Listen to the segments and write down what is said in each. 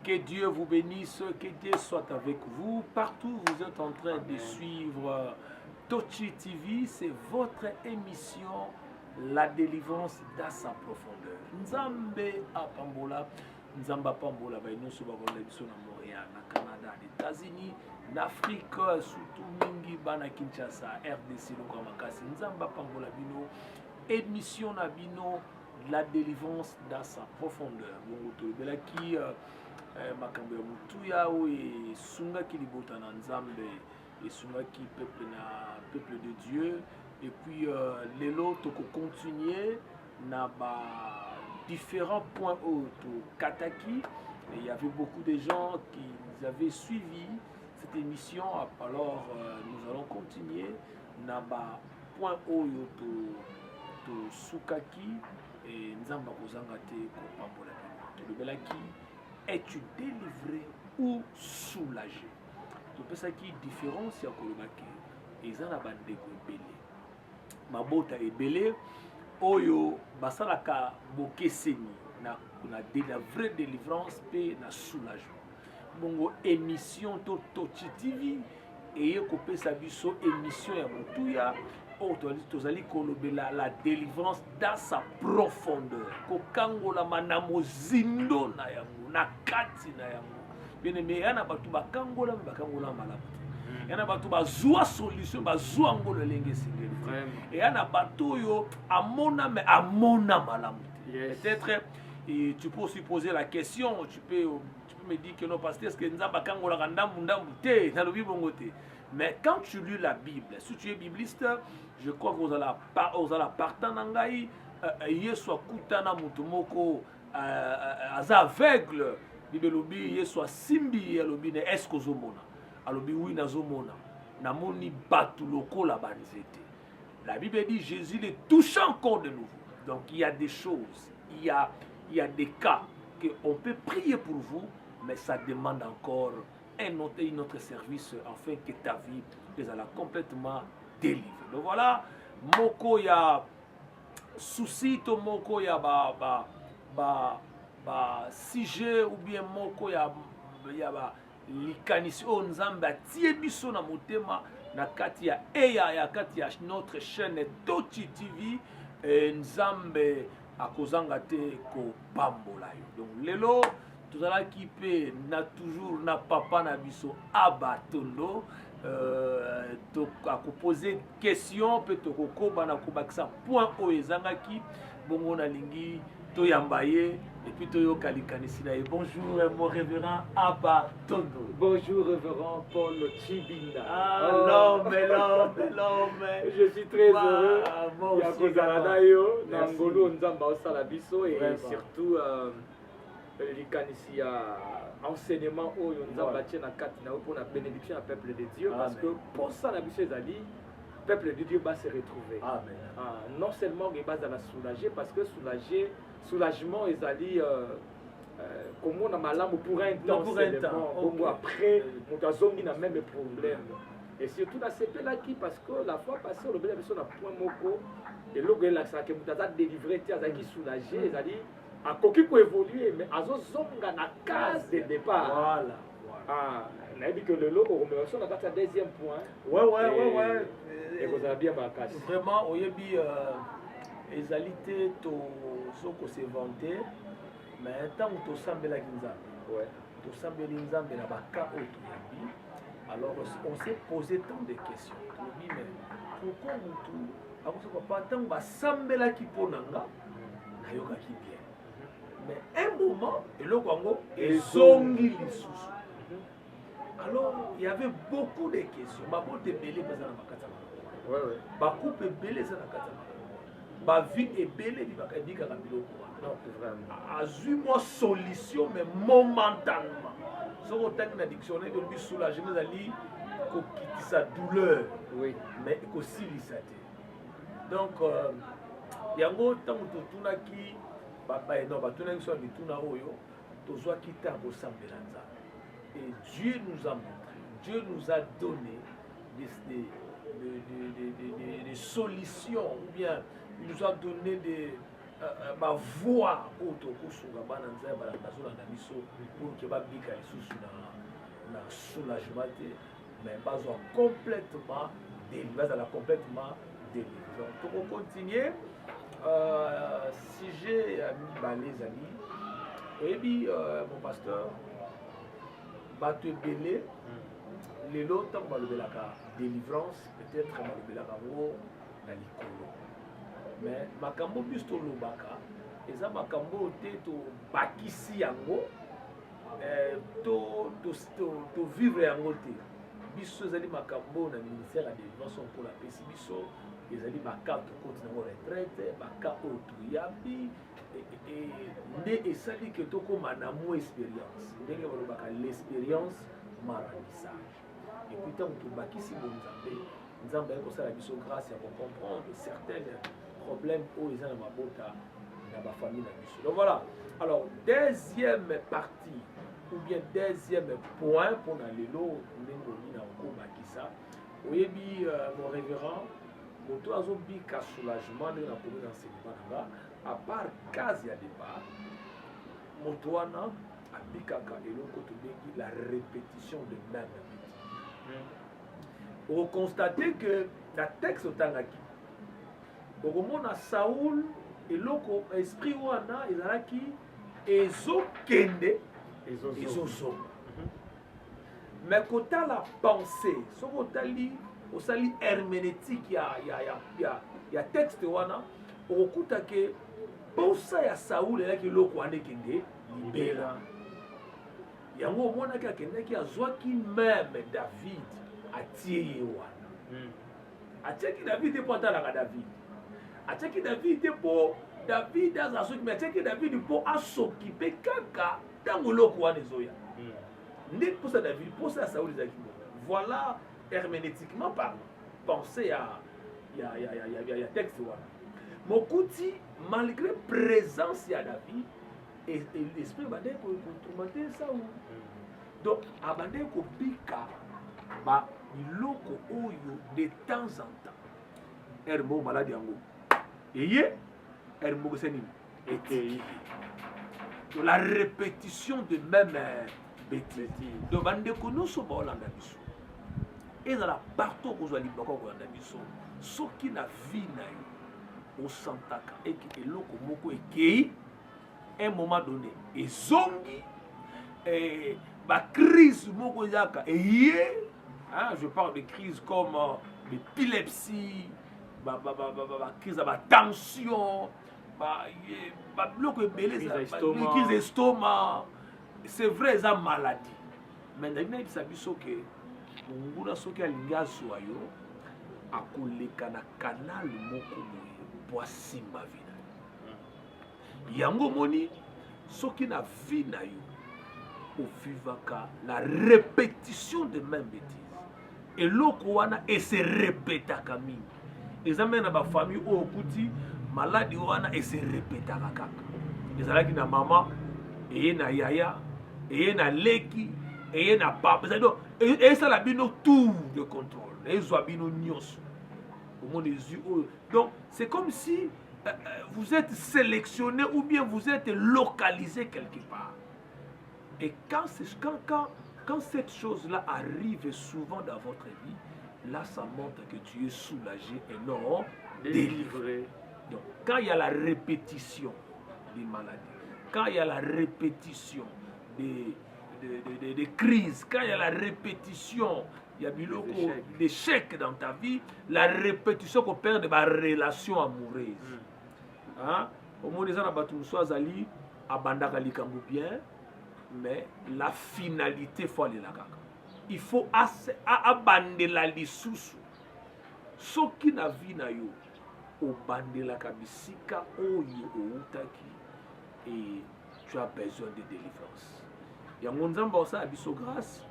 Que Dieu vous bénisse, que Dieu soit avec vous. Partout vous êtes en train de suivre Tochi TV, c'est votre émission La délivrance dans sa profondeur. Nzambe apambola, Nzamba apambola, nous na Montréal, na Canada, aux États-Unis, en Afrique, surtout mingi bana Kinshasa, RDC, Lokamakasi. Nzamba apambola bino, émission na bino La délivrance dans sa profondeur. Belaki makambo ya mutuya oyo esungaki libota na Nzambe, esungaki peuple de Dieu. Et puis lelo toko continuer na ba différents points au Kataki. Et il y avait beaucoup de gens qui avaient suivi cette émission. Alors nous allons continuer na ba point oyo to sukaki et Nzamba kozanga te ko pambola bino. To belaki, es-tu délivré ou soulagé? C'est ça qui différence ya kolobaki eza na bandeko ebele mabota ebele oyo basalaka bokeseni na la vraie délivrance pe na soulagement. Bongo émission to Tochi TV eye kopesa biso émission ya motuya tozali kolobela la délivrance dans sa profondeur kokangola manamo zindo na yango na kati na yango bien aimé yana batu bakangola malamu te yana batu bazwa solution bazwa ngolo lenge singeli et yana batu oyo amona malamu te. Peut-être tu peux aussi poser la question, tu peux me dire que non pasteur est-ce que nzamba kangola ndambu te na lobi bongo te. Mais quand tu lis la Bible, si tu es bibliste, je crois que vous allez partant nangai yesu akutana mutu moko aza aveugle bibelobi yesu asimbi alobi ne est-ce que ozomona alobi oui nazomona namoni batu lokola banzete. La Bible dit Jésus les touche encore de nouveau. Donc il y a des choses, il y a des cas que on peut prier pour vous, mais ça demande encore un autre service afin que ta vie soit complètement délivrée. Donc voilà, moko ya souci to moko ya ba sujet ou bien moko ya ba likanisi o Nzambe atie biso na motema na kati ya kati ya notre chaîne Tochi TV Nzambe akozanga te ko pambola yo. Donc lelo tozalaki pe na toujours na papa na biso abatondo akoposer question pe tokokoba na kobakisa point oyo ezangaki bongo na lingi toyamba ye et puis toyoka likanisi na ye. Bonjour mon révérend Abatondo. Bonjour révérend Paul Chibinda. L'homme. Je suis très heureux ya kozala yo na ngolo Nzamba osala biso et surtout likanisi ya enseignement oyo Nzamba tie na kati na pour la bénédiction du peuple de Dieu. Parce que pour ça la biso ezali peuple de Dieu va se retrouver. Amen. Non seulement il va la soulager parce que soulagement ezali comme on a malamu pour un temps seulement. Après on a zongi na même problème. Et surtout dans ces pays là qui parce que la fois passée le bel personne a point moko et le gars là ça que mutaza délivré tia za qui soulager ezali a koki ko évoluer mais azo zonga na case de départ. Voilà. On a dit que le lot au remerciement dans le deuxième point. Ouais. Et vous avez bien marqué. Vraiment, au yebi ezalité to soko se vanter, mais tant que to sambela Nzambe. Ouais. To sambela Nzambe na baka o to yebi. Alors on s'est posé tant de questions. Oui, mais pourquoi mutu akoso pas tant ba sambela ki ponanga na yoka ki bien. Mais un moment et le Congo ezongi lisusu. Alors, il y avait beaucoup de questions. Ma bonne belé bazana makatama. Ouais. Ba coupe belé zana katama. Ba vie est belé di bakadika ka biloko. Non, vraiment. Azui-moi solution mais momentanément. Ce qu'on t'a dit dans le dictionnaire, il dit soulager mais ali ko kiti sa douleur. Oui, mais ko silisate. Donc yango tango tuna ki papa et non ba tuna ki so bituna oyo tozwa kita ko sambela nzambe. Et Dieu nous a montré, Dieu nous a donné des solutions, ou bien il nous a donné ma voix autokosunga bana nzaya balanda biso pour que babika lisusu na soulagement te mais bazwa complètement bazala complètement délivré. Donc tokokontinue sujet ya mibale ezali oyebi mon pasteur bato ebele lelo ntango balobelaka délivrance peut-être balobelaka ngo na likolo mais makambo biso tolobaka eza makambo te tobakisi yango tovivre yango te biso ezali makambo na ministère ya délivrance mpona apesi biso ezali baka tokoti nango retraite baka oyo toyabi nde esali ke tokóma na mo expérience ndenge balobaka l'expérience marabisage epuis ntango tobakisi bo nzambe aye kosala biso grâce ya kocomprendre certaines problèmes oyo eza na mabota na bafamille na biso. Donc voilà, alors deuxième partie ou bien deuxième point pour na lelo ndenge olingi na okobakisa oyebi mon révérend moto azobika soulagement ndenge nakomi na enseignement na nga à part case ya départ moto wana abikaka eloko tobengi la répétition de même bêtise. Okonstater que na texte otangaki okomona Saoul eloko esprit wana ezalaki ezokende ezozonga mais kotala pensée soki otali osali herménétique ya texte wana okokuta ke posa ya Saoul elaki eloko wana ekende libela yango omonaki akendaki azwaki meme David atie ye wana atiaki David mpo atalaka David atiaki David te mpo David aza soki me atiaki David mpo asokipe kaka ntango eloko wana ezoya nde mposa David mposa ya Saoul ezalaki voilà herménétiquement parlant pensée ya texte wana mokuti malgré présence ya David l'esprit bandeki kotraumatize Saoul donc abandeki kobika biloko oyo de temps en temps ere moko maladi yango eye ere moko ese nini ekei la répétition de même bêtise donc bandeko nyonso baolanda biso ezala partout okozwa libaka okolanda biso soki na vie na yo osantaka eke eloko moko ekei un moment donné ezongi bacrise moko ezaka eye je parle de crise comme l'épilepsie crise ya batension biloko ebele crise d'estomac c'est vrai eza maladie mais ndaki nayebisa biso ke nguna soki alingi azwa yo akoleka na canal moko boye po asimba vi na yo yango omoni soki na vi na yo ovivaka la répétition de même bêtise eloko wana ese répétaka mingi eza mpe na bafamille oyo okuti maladi wana ese répétaka kaka ezalaki na mama eye na yaya eye na leki eye na papa esala bino tour de contrôle ezwa bino nyonso omona ezwi oyo donc c'est comme si vous êtes sélectionné ou bien vous êtes localisé quelque part et quand cette chose-là arrive souvent dans votre vie, là ça montre que tu es soulagé et non délivré. Donc quand il y a la répétition des maladies, quand il y a la répétition des crises, quand il y a la répétition, il y a d'échecs dans ta vie, la répétition qu'on perd de ma relation amoureuse. Au moins les gens azali abandaka likambo bien, mais la finalité faut aller là. Il faut abandela lisusu. Soki na vie na yo obandela kabisika oyo outaki et tu as besoin de délivrance. Yango nzamba osala biso grâce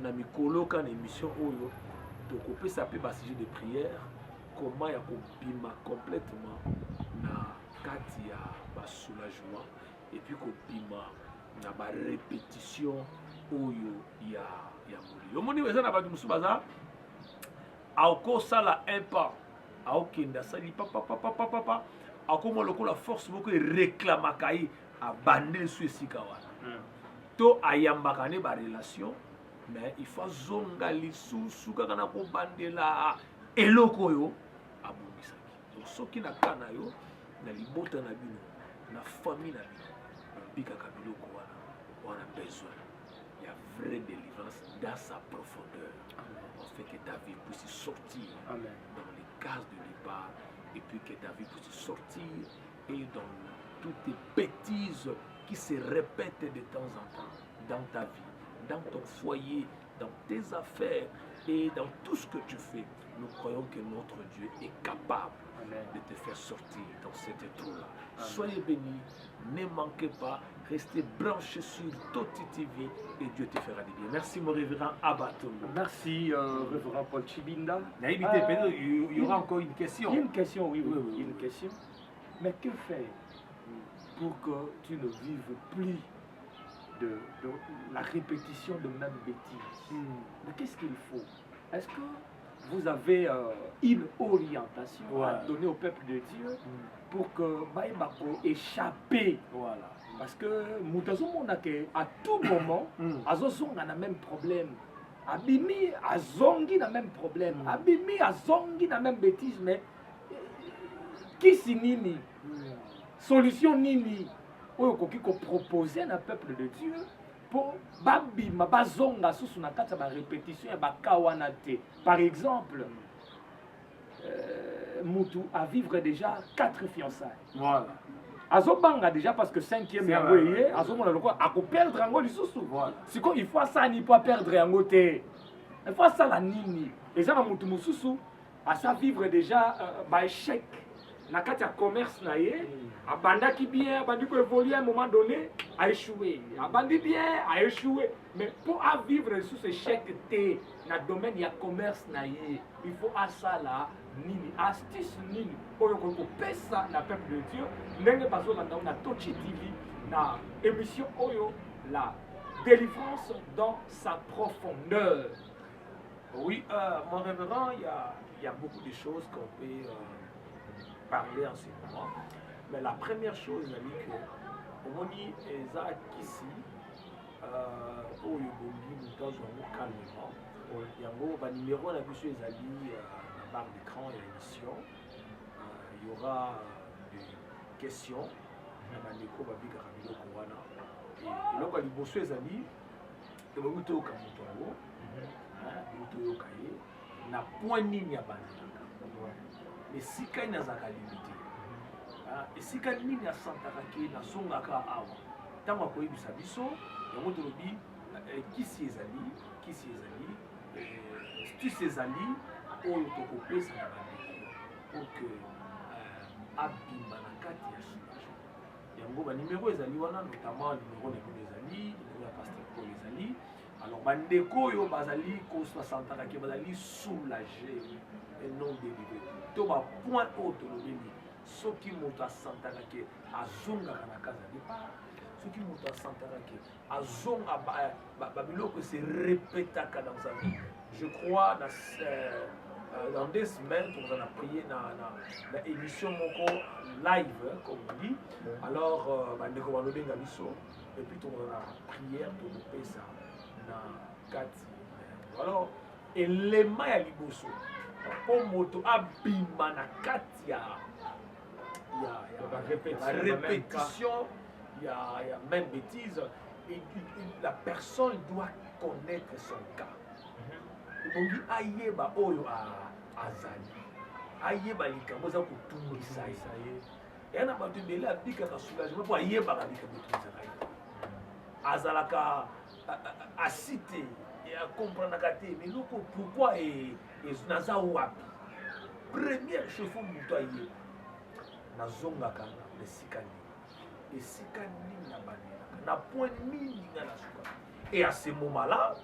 na mikolo ka na émission oyo tokopesa pe ba sujet de prière comment ya kobima complètement na kati ya ba soulagement et puis kobima na ba répétition oyo ya moli. Omoni eza na bato musu baza aokosala un pas aokenda sali papa akoma lokola force moko eréclamaka ye abandeli su esika wana to ayambaka ne barelation mais il faut azonga lisusu kaka na kobandela eloko oyo abongisaki. Donc soki na ka na yo na libota na bino na famille na bino bikaka biloko wana besoin ya vraie délivrance dans sa profondeur. On fait que ta vie puisse sortir dans les cases de départ et puis que ta vie puisse sortir et dans toutes les bêtises qui se répètent de temps en temps dans ta vie, dans ton foyer, dans tes affaires et dans tout ce que tu fais. Nous croyons que notre Dieu est capable de te faire sortir dans cette trou-là. Soyez bénis, ne manquez pas, restez branchés sur Toti TV et Dieu te fera du bien. Merci mon révérend Abato. Merci révérend Paul Chibinda. Il y aura encore une question. Il y a une question, oui. Une question. Mais que faire pour que tu ne vives plus de la répétition de même bêtises? Mais qu'est-ce qu'il faut? Est-ce que vous avez une orientation à donner au peuple de Dieu pour que Baïbako échapper? Voilà. Parce que Moutazoum, on a que à tout moment, Azozong a le même problème. Abimi, Azongi a le même problème. Abimi, Azongi a le même bêtise. Mais qui c'est Nini? Solution Nini? Oyo koki ko proposer na peuple de Dieu pour babima bazonga susu na kati ya ba répétition ya bakawana te. Par exemple, Moutou a vivre déjà 4 fiançailles. Voilà. Azobanga déjà parce que 5e yango yé, azomona loko ako perdre yango lisusu. Voilà. Siko il faut ça ni pas perdre yango te. Il faut ça la nini. Et ça na Moutou mususu a ça vivre déjà ba échec. Na kati ya commerce na ye, abandaki bien, abandi ko évoluer à un moment donné, a échoué. Abandi bien, a échoué. Mais pour vivre sous ce chèque T, na domaine ya commerce na ye, il faut à ça là, nini, astuce nini, pour que pesa na peuple de Dieu, n'enge bazo na Toti TV, na émission Oyo, la délivrance dans sa profondeur. Oui, mon révérend, il y a beaucoup de choses qu'on peut parler en ce moment. Mais la première chose, c'est que Omoni Eza Kisi, Oyobongi, nous avons calmement. Il y a un numéro de monsieur Ezali, la barre d'écran et l'émission. Il y aura des questions. Et là, il y a monsieur Ezali, il y a Mouto Kamutongo, Mouto Yokaye, na point ligne à mais si il y a des limité, et si il y a des santaraki na songaka awa, tant que il y a des biso, il y a des qui c'est Ezali, tu sais Ezali, ou il y a pour que abima na kati ya soulagement. Yango ba numéro Ezali wana notamment numéro de Ezali, numéro ya pasteur Paul Ezali. Alors bandeko yo bazali ko 60 ki bazali soulagé et non délivré. To ba point haute le béni. Soki moto asantaka ke azonga na kaza départ. Soki moto asantaka ke azonga ba biloko se répétaka dans sa vie. Je crois dans 2 semaines pour en prier na émission moko live comme on dit. Alors bandeko banobenga biso et puis tout on a prière pour le pesa. Alors, élément ya liboso pour moto abima na kati ya répétition, il y a même bêtise et la personne doit connaître son cas. Donc ayeba oyo azali ayeba likambo za kutungisa ye na bato mbele abika ka soulagement pour ayeba ka likambo kutungisa azalaka à citer et à comprendre mais pourquoi et naza wapi première chose faut mutoyer nazonga kana le sikani et sikani na banela na point nini ngana suka et à ce moment là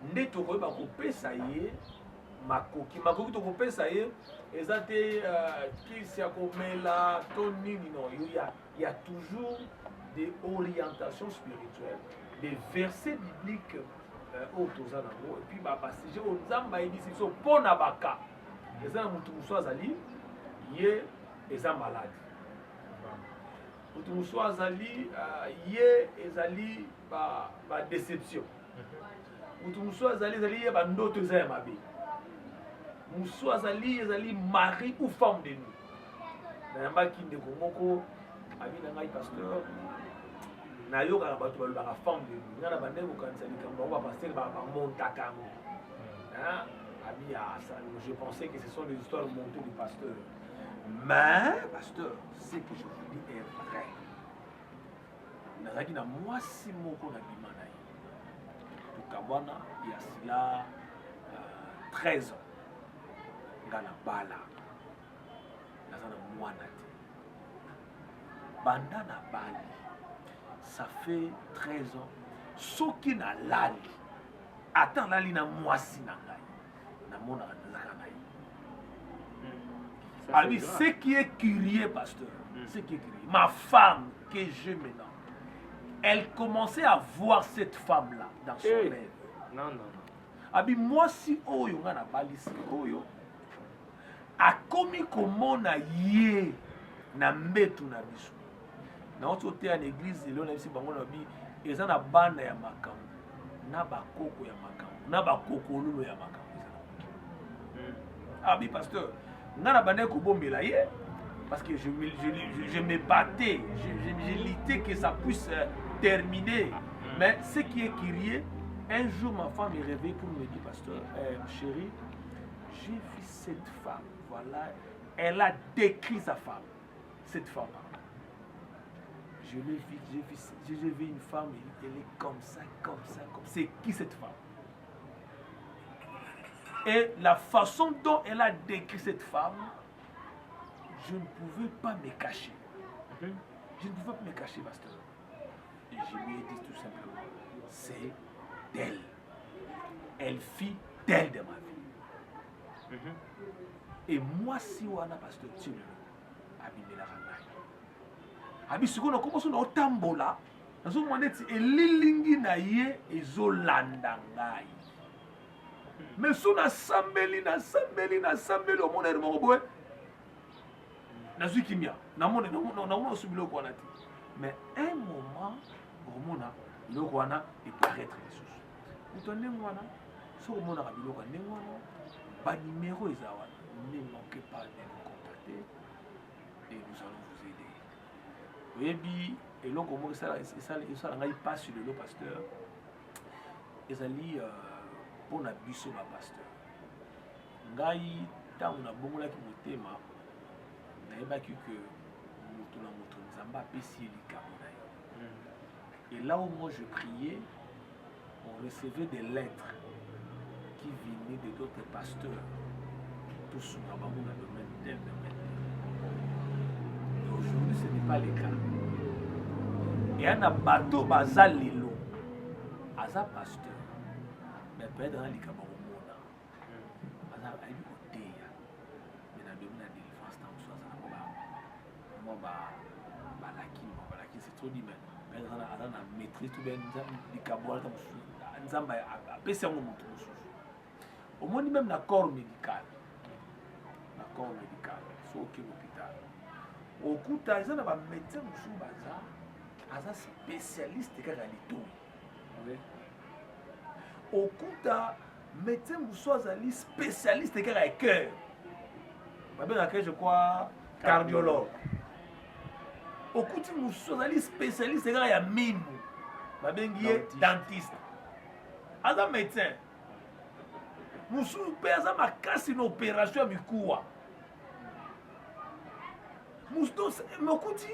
ndeto ko ba ko pesa ye makoki to ko pesa ye ezate qui s'ya komela to nini non il y a toujours des orientations spirituelles, des versets bibliques autour et puis si on zamba ici so pona baka eza mutu muso azali ye eza malade moto mosusu azali ye ezali déception moto mosusu ezali ye bandoto eza ya mabe mosusu ezali mari ou femme de nous nayambaki ndeko moko abi na ngai pasteur nayokaka bato balobaka femme de nous nga na bandeko kokanisa likambo bango bapaster bamontaka yango abi je pensais que ce sont des histoires montées du pasteur. Mais, pasteur, ce que je vous dis est vrai. Nazaki na mwasi moko na bima na ye. Tukabwana ya sila 13 ans. Nga na bala. Naza na mwana te. Banda na bali. Ça fait 13 ans. Soki na lali. Attends lali na mwasi na ngai. Na mona nazaka na ye. Alors, ce qui est curieux, pasteur, ce qui est curieux, ma femme que j'ai maintenant, elle commençait à voir cette femme-là dans son rêve. Non. Abi moi si oyo nga na balisi oyo akomi komona ye na mbetu na biso. Na oto te en église lelo na bisi bango na bi eza na banda ya makambo na bakoko ya makambo na bakokololo ya makambo. Abi pasteur nga bandé ko bombela ye parce que je me battais, je luttais que ça puisse terminer. Mais ce qui est curieux, un jour ma femme est réveillée pour me dire pasteur, chérie, j'ai vu cette femme, voilà, elle a décrit sa femme, cette femme. Je l'ai vu, j'ai vu une femme, elle est comme ça. C'est qui cette femme? Et la façon dont elle a décrit cette femme, je ne pouvais pas me cacher. Je ne pouvais pas me cacher, pasteur. Et je lui ai dit tout simplement, c'est d'elle. Elle fit d'elle de ma vie. Et moi, si on a pasteur, tu le abîmer la ramaille. Abi siko na komoso na otambola, na zo mwana ti elilingi na ye ezolanda ngai. Mais sous na sambeli au monde de mon boy. Na zui kimia, na monde subilo kwa nati. Mais un moment au monde le kwana et paraître les choses. Vous tenez moi là, sur le monde rabilo kwa nengwana, ba numéro ezawa, ne manquez pas de nous contacter et nous allons vous aider. Oui bi et donc comment ça ngai pas sur le pasteur. Ezali pour na biso ba pasteur ngai tango na bongola ki motema na yebaki que moto na moto nzamba apesi likambo na ye. Et là où moi je priais, on recevait des lettres qui venaient de d'autres pasteurs tout sur la bango na domaine tel domaine. Et aujourd'hui ce n'est pas le cas. Et un bateau baza lelo aza pasteur. Mais peut-être dans les camarades, on a eu côté, mais dans le domaine de la défense, c'est trop dit, mais on a maîtrise tout bien, les camarades, au moins même dans le corps médical, c'est ok l'hôpital. Au coup, il y a un médecin qui est spécialiste de la liturgie. Au Kuta, médecin Moussouazali spécialiste de cœur. Je crois cardiologue. Au Kuta Moussouazali spécialiste de mime. Dentiste. Aza médecin. Moussou pesa ma casse une opération à Mikoua. Moussou Mokuti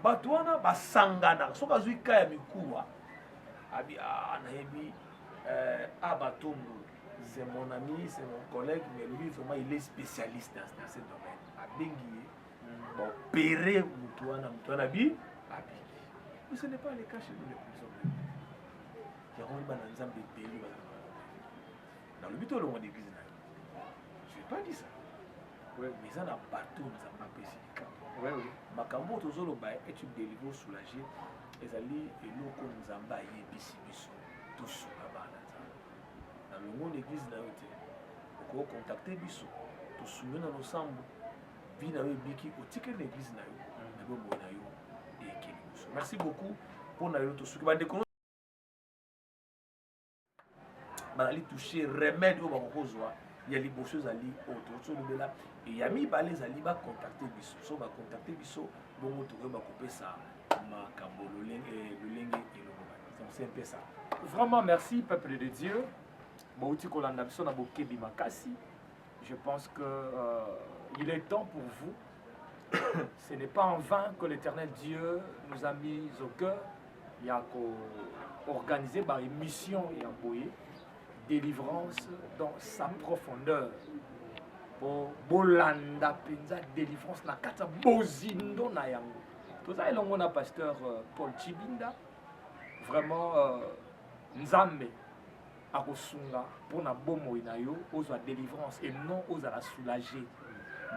Batouana Basangana. Soka Zuika ya Mikoua. Abi Anahebi. Abatombo, c'est mon ami, c'est mon collègue, mais lui, vraiment, il est spécialiste dans ce domaine. À Benguié, opérer Moutouana Bi, mais ce n'est pas le cas chez nous les prisons. Il y a un pays dans le but de l'église. Je n'ai pas dit ça. Mais ça n'a pas tout, nous n'avons pas spécifiquement. Makambo Tozolo est une délivrance soulagée. Les alliés et nous, comme nous avons baillé, tous dans le monde église na yote oko contacter biso to soumettre nos ensemble vie na yo biki otike l'église na yo na bo na yo et Merci beaucoup pour notre soutien. Balali toucher remède au bakozwa il y a les bosses ali autour de là et yami balez ali ba contacter biso so ba contacter biso bongo to ba couper ça ma kambolo leng et le leng et le donc c'est un peu ça. Vraiment merci peuple de Dieu. Bauti kolanda biso na bokebi makasi. Je pense que il est temps pour vous. Ce n'est pas en vain que l'Éternel Dieu nous a mis au cœur. Il y a organisé par une mission et un boyer. Délivrance dans sa profondeur. Pour Bolanda Penza, délivrance na kata bozindo na yango. Tout ça, on a pasteur Paul Chibinda. Vraiment, Nzambe akosunga pour na bomo inayo, ozo délivrance et non ozo la soulager.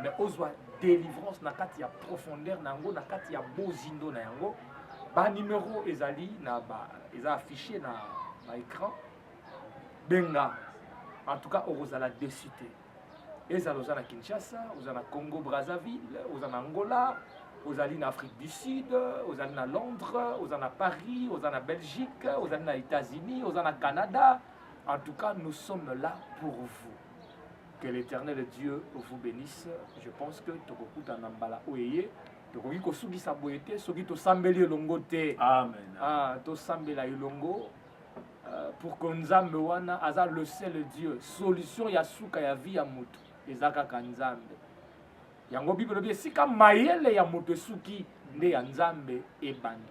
Mais ozo délivrance na kati ya profondeur na yango, na kati ya bozindo na yango. Ba numéro ezali na ba eza affiché na écran. Benga, en tout cas, aux la décité. Et ça, aux à Kinshasa, aux à Congo Brazzaville, aux à Angola, aux à l'Afrique du Sud, aux à Londres, aux à Paris, aux à Belgique, aux à États-Unis, aux à Canada. En tout cas, nous sommes là pour vous. Que l'Éternel Dieu vous bénisse. Je pense que Tokoku Tanambala Oyeye, Tokoki Kosugi Saboyete, Sogi to Sambeli Longote. Amen. Ah, to Sambela Longo. Pour que Nzambe wana aza le seul Dieu solution ya suka ya vie ya mutu ezaka ka Nzambe yango Bible lobi sika mayele ya mutu suki nde ya Nzambe ebandi.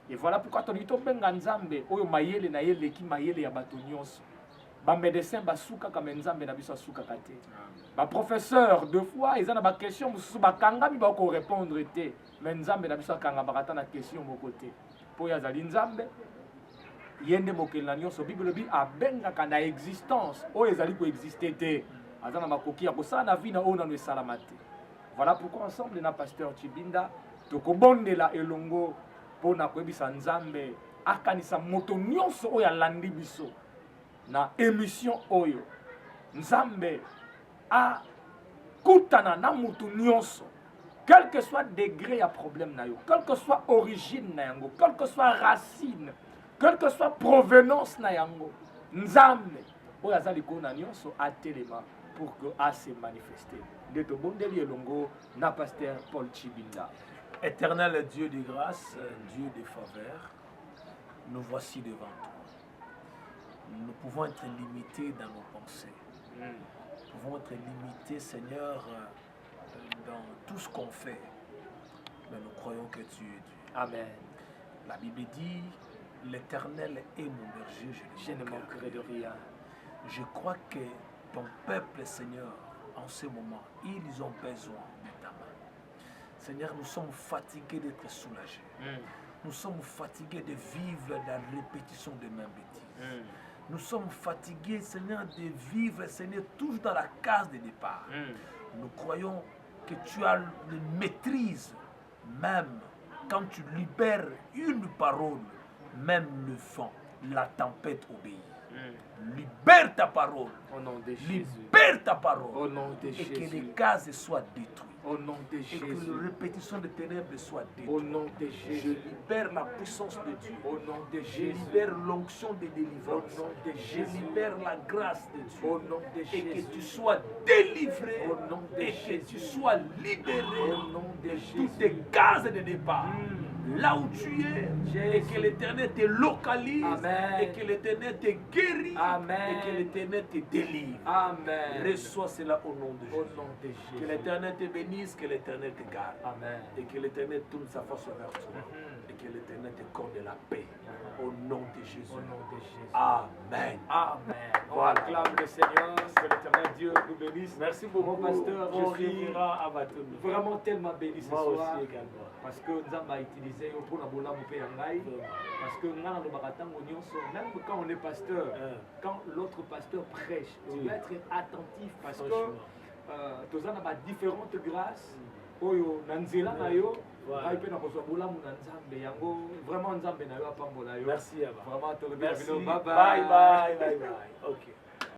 Et voilà pourquoi tolito benga Nzambe oyo mayele na yele ki mayele ya bato nyonso ba médecin basuka ka Nzambe na biso suka kate ba professeur de foi ezana ba question mususu bakangami ba ko répondre te mais Nzambe na biso kanga bakata na question moko te po ya zali Nzambe yende mokela nyonso Bible bi abenga kana existence o ezali ko exister te azana makoki ya kosala na vie na ona no esalamate. Voilà pourquoi ensemble na pasteur Chibinda tokobondela elongo pona koyebisa Nzambe akanisa moto nyonso oyo alandi biso na émission oyo Nzambe a kutana na moto nyonso quel que soit degré ya problème na yo, quel que soit origine na yango, quel que soit racine, quelle que soit provenance na yango, Nzambe oyo azali kona nyonso atelema pour que a se manifester. De to bondeli elongo na pasteur Paul Chibinda. Éternel Dieu de grâce, Dieu de faveur, nous voici devant toi. Nous pouvons être limités dans nos pensées. Nous pouvons être limités, Seigneur, dans tout ce qu'on fait. Mais nous croyons que tu es Dieu. Amen. La Bible dit, l'Éternel est mon berger, je ne manquerai de rien. Je crois que ton peuple, Seigneur, en ce moment, ils ont besoin de ta main. Seigneur, nous sommes fatigués d'être soulagés. Nous sommes fatigués de vivre la répétition des mêmes bêtises. Nous sommes fatigués, Seigneur, de vivre, Seigneur, toujours dans la case de départ. Nous croyons que tu as la maîtrise, même quand tu libères une parole, même le vent, la tempête obéit. Libère ta parole. Au nom de Jésus. Libère ta parole. Au nom de Jésus. Et que les cases cases soient détruites. Au nom de Jésus. Et que la répétition des ténèbres soit détruite. Au nom de Jésus. Je libère la puissance de Dieu. Au nom de Je Jésus. libère l'onction de délivrance. Au nom de Jésus. Je libère la grâce de Dieu. Au nom de Jésus. Et que tu sois délivré. Au nom de et Jésus. que tu sois libéré. Au nom de Jésus. Toutes tes cases de départ. Là où tu es, et que l'Éternel te localise. Amen. Et que l'Éternel te guérit. Amen. Et que l'Éternel te délivre. Amen. Reçois cela au nom de Jésus. Au nom de Jésus. Que l'Éternel te bénisse, que l'Éternel te garde. Amen. Et que l'Éternel tourne sa face vers toi. Et que l'Éternel te accorde la paix. Au nom de Jésus. Au nom de Jésus. Amen. Amen. On Voilà. acclame le Seigneur, que l'Éternel Dieu nous bénisse. Merci beaucoup, mon pasteur Henri. Vraiment tellement béni ce Moi soir. aussi également. Parce que nous avons utilisé pour la bola mopé yangai. Parce que nous avons même quand on est pasteur, quand l'autre pasteur prêche, tu dois être attentif parce que nous avons différentes grâces. Oyo nanzela na yo ngai pe na kozwa bolamu na Nzambe yango vraiment Nzambe na yo apambola yo. Merci Abba. Vraiment to Merci. bye Bye bye bye bye. OK.